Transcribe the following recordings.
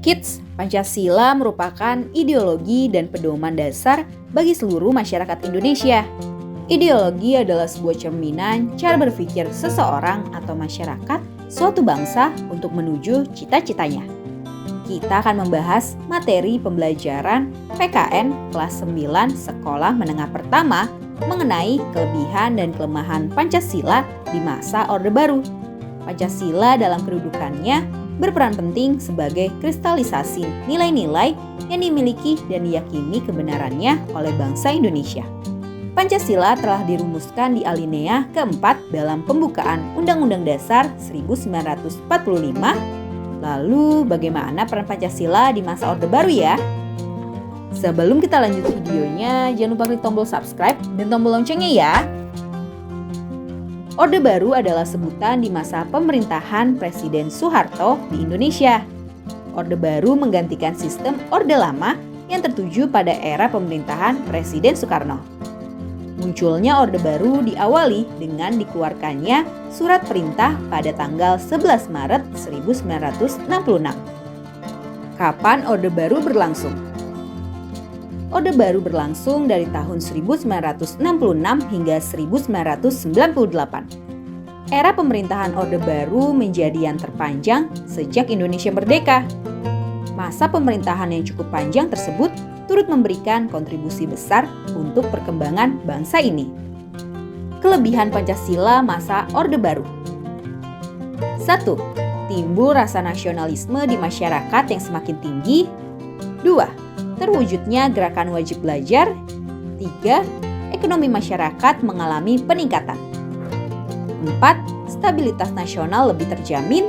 Kids, Pancasila merupakan ideologi dan pedoman dasar bagi seluruh masyarakat Indonesia. Ideologi adalah sebuah cerminan cara berpikir seseorang atau masyarakat suatu bangsa untuk menuju cita-citanya. Kita akan membahas materi pembelajaran PKN kelas 9 Sekolah Menengah Pertama mengenai kelebihan dan kelemahan Pancasila di masa Orde Baru. Pancasila dalam kedudukannya berperan penting sebagai kristalisasi nilai-nilai yang dimiliki dan diyakini kebenarannya oleh bangsa Indonesia. Pancasila telah dirumuskan di alinea keempat dalam pembukaan Undang-Undang Dasar 1945. Lalu bagaimana peran Pancasila di masa Orde Baru ya? Sebelum kita lanjut videonya, jangan lupa klik tombol subscribe dan tombol loncengnya ya. Orde Baru adalah sebutan di masa pemerintahan Presiden Soeharto di Indonesia. Orde Baru menggantikan sistem Orde Lama yang tertuju pada era pemerintahan Presiden Soekarno. Munculnya Orde Baru diawali dengan dikeluarkannya surat perintah pada tanggal 11 Maret 1966. Kapan Orde Baru berlangsung? Orde Baru berlangsung dari tahun 1966 hingga 1998. Era pemerintahan Orde Baru menjadi yang terpanjang sejak Indonesia merdeka. Masa pemerintahan yang cukup panjang tersebut turut memberikan kontribusi besar untuk perkembangan bangsa ini. Kelebihan Pancasila masa Orde Baru. 1. Timbul rasa nasionalisme di masyarakat yang semakin tinggi. 2. Terwujudnya gerakan wajib belajar. 3. Ekonomi masyarakat mengalami peningkatan. 4. Stabilitas nasional lebih terjamin.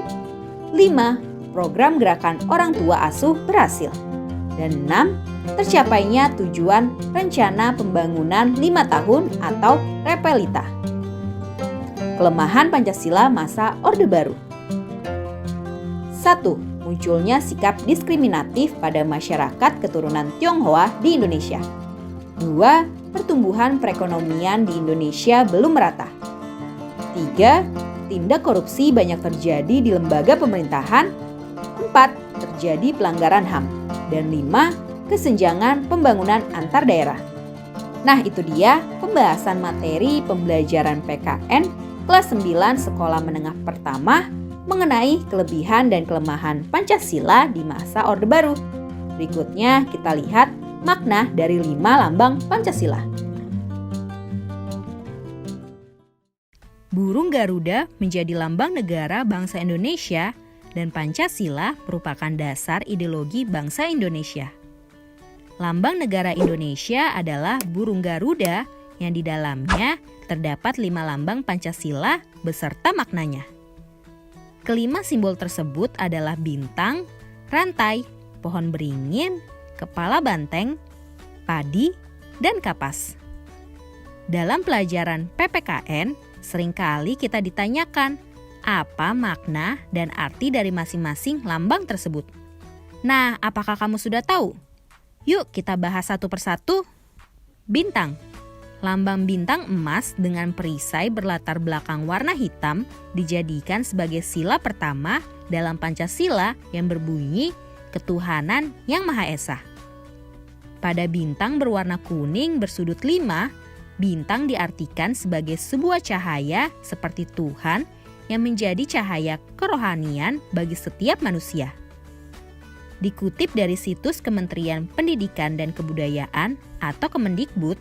5. Program gerakan orang tua asuh berhasil. Dan 6. Tercapainya tujuan rencana pembangunan 5 tahun atau Repelita. Kelemahan Pancasila masa Orde Baru. 1. Munculnya sikap diskriminatif pada masyarakat keturunan Tionghoa di Indonesia. 2. Pertumbuhan perekonomian di Indonesia belum merata. 3. Tindak korupsi banyak terjadi di lembaga pemerintahan. 4. Terjadi pelanggaran HAM. Dan 5. Kesenjangan pembangunan antar daerah. Nah, itu dia pembahasan materi pembelajaran PKN kelas 9 Sekolah Menengah Pertama mengenai kelebihan dan kelemahan Pancasila di masa Orde Baru. Berikutnya kita lihat makna dari 5 lambang Pancasila. Burung Garuda menjadi lambang negara bangsa Indonesia dan Pancasila merupakan dasar ideologi bangsa Indonesia. Lambang negara Indonesia adalah burung Garuda yang di dalamnya terdapat 5 lambang Pancasila beserta maknanya. Kelima simbol tersebut adalah bintang, rantai, pohon beringin, kepala banteng, padi, dan kapas. Dalam pelajaran PPKN, seringkali kita ditanyakan apa makna dan arti dari masing-masing lambang tersebut. Nah, apakah kamu sudah tahu? Yuk kita bahas satu persatu. Bintang. Lambang bintang emas dengan perisai berlatar belakang warna hitam dijadikan sebagai sila pertama dalam Pancasila yang berbunyi Ketuhanan Yang Maha Esa. Pada bintang berwarna kuning bersudut 5, bintang diartikan sebagai sebuah cahaya seperti Tuhan yang menjadi cahaya kerohanian bagi setiap manusia. Dikutip dari situs Kementerian Pendidikan dan Kebudayaan atau Kemendikbud,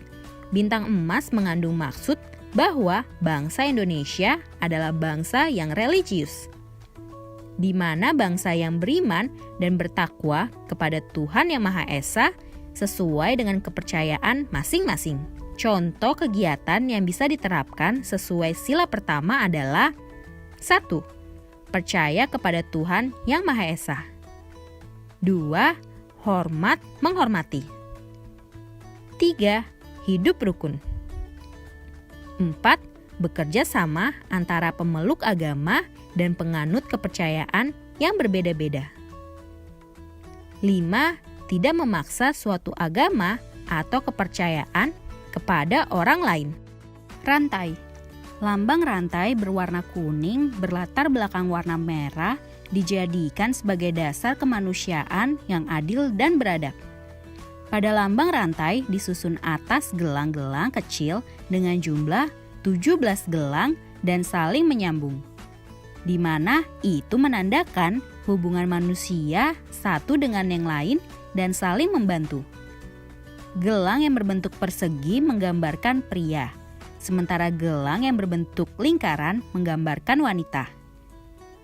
bintang emas mengandung maksud bahwa bangsa Indonesia adalah bangsa yang religius, di mana bangsa yang beriman dan bertakwa kepada Tuhan Yang Maha Esa sesuai dengan kepercayaan masing-masing. Contoh kegiatan yang bisa diterapkan sesuai sila pertama adalah 1. Percaya kepada Tuhan Yang Maha Esa. 2. Hormat menghormati. 3. Hidup rukun. 4. Bekerja sama antara pemeluk agama dan penganut kepercayaan yang berbeda-beda. 5. Tidak memaksa suatu agama atau kepercayaan kepada orang lain. Rantai. Lambang rantai berwarna kuning berlatar belakang warna merah dijadikan sebagai dasar kemanusiaan yang adil dan beradab. Pada lambang rantai disusun atas gelang-gelang kecil dengan jumlah 17 gelang dan saling menyambung, di mana itu menandakan hubungan manusia satu dengan yang lain dan saling membantu. Gelang yang berbentuk persegi menggambarkan pria, sementara gelang yang berbentuk lingkaran menggambarkan wanita.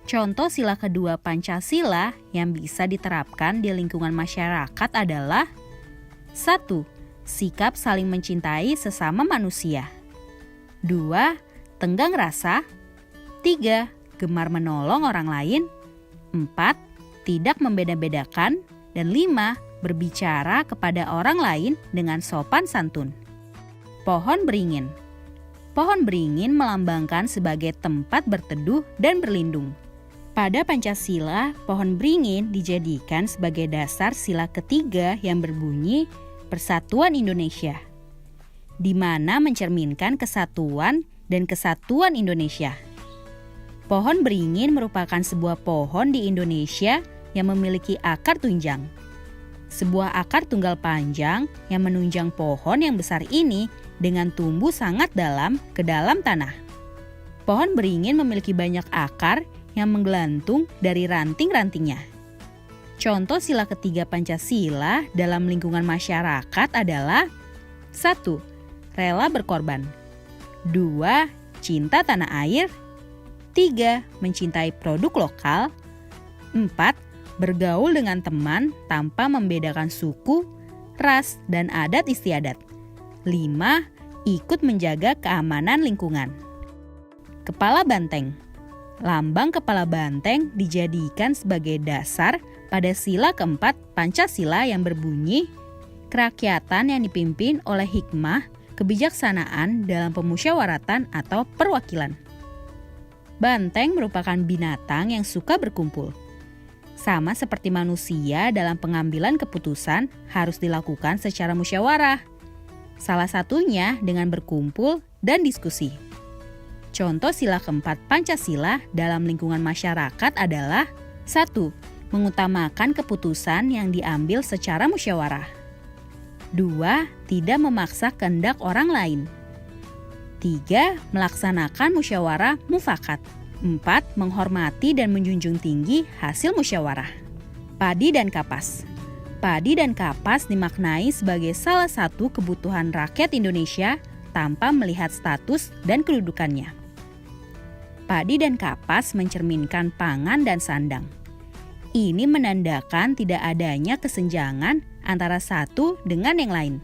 Contoh sila kedua Pancasila yang bisa diterapkan di lingkungan masyarakat adalah 1. Sikap saling mencintai sesama manusia. 2. Tenggang rasa. 3. Gemar menolong orang lain. 4. Tidak membeda-bedakan. Dan 5. Berbicara kepada orang lain dengan sopan santun. Pohon beringin. Pohon beringin melambangkan sebagai tempat berteduh dan berlindung. Pada Pancasila, pohon beringin dijadikan sebagai dasar sila ketiga yang berbunyi Persatuan Indonesia, di mana mencerminkan kesatuan dan kesatuan Indonesia. Pohon beringin merupakan sebuah pohon di Indonesia yang memiliki akar tunjang. Sebuah akar tunggal panjang yang menunjang pohon yang besar ini dengan tumbuh sangat dalam ke dalam tanah. Pohon beringin memiliki banyak akar yang menggelantung dari ranting-rantingnya. Contoh sila ketiga Pancasila dalam lingkungan masyarakat adalah 1. Rela berkorban. 2. Cinta tanah air. 3. Mencintai produk lokal. 4. Bergaul dengan teman tanpa membedakan suku, ras, dan adat istiadat. 5. Ikut menjaga keamanan lingkungan. Kepala banteng. Lambang kepala banteng dijadikan sebagai dasar pada sila keempat Pancasila yang berbunyi kerakyatan yang dipimpin oleh hikmah, kebijaksanaan dalam pemusyawaratan atau perwakilan. Banteng merupakan binatang yang suka berkumpul. Sama seperti manusia dalam pengambilan keputusan harus dilakukan secara musyawarah. Salah satunya dengan berkumpul dan diskusi. Contoh sila keempat Pancasila dalam lingkungan masyarakat adalah 1. Mengutamakan keputusan yang diambil secara musyawarah. 2. Tidak memaksa kehendak orang lain. 3. Melaksanakan musyawarah mufakat. 4. Menghormati dan menjunjung tinggi hasil musyawarah. Padi dan kapas. Padi dan kapas dimaknai sebagai salah satu kebutuhan rakyat Indonesia tanpa melihat status dan kedudukannya. Padi dan kapas mencerminkan pangan dan sandang. Ini menandakan tidak adanya kesenjangan antara satu dengan yang lain.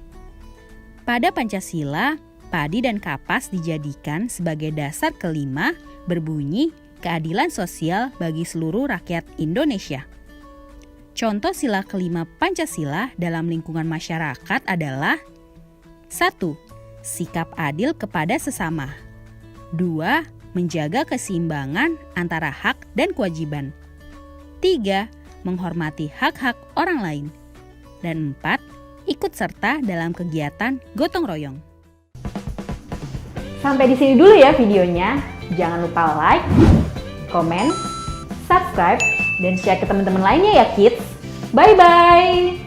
Pada Pancasila, padi dan kapas dijadikan sebagai dasar kelima berbunyi keadilan sosial bagi seluruh rakyat Indonesia. Contoh sila kelima Pancasila dalam lingkungan masyarakat adalah 1. Sikap adil kepada sesama. 2. Menjaga keseimbangan antara hak dan kewajiban. 3. Menghormati hak-hak orang lain. Dan 4. Ikut serta dalam kegiatan gotong royong. Sampai di sini dulu ya videonya. Jangan lupa like, komen, subscribe, dan share ke teman-teman lainnya ya kids. Bye-bye!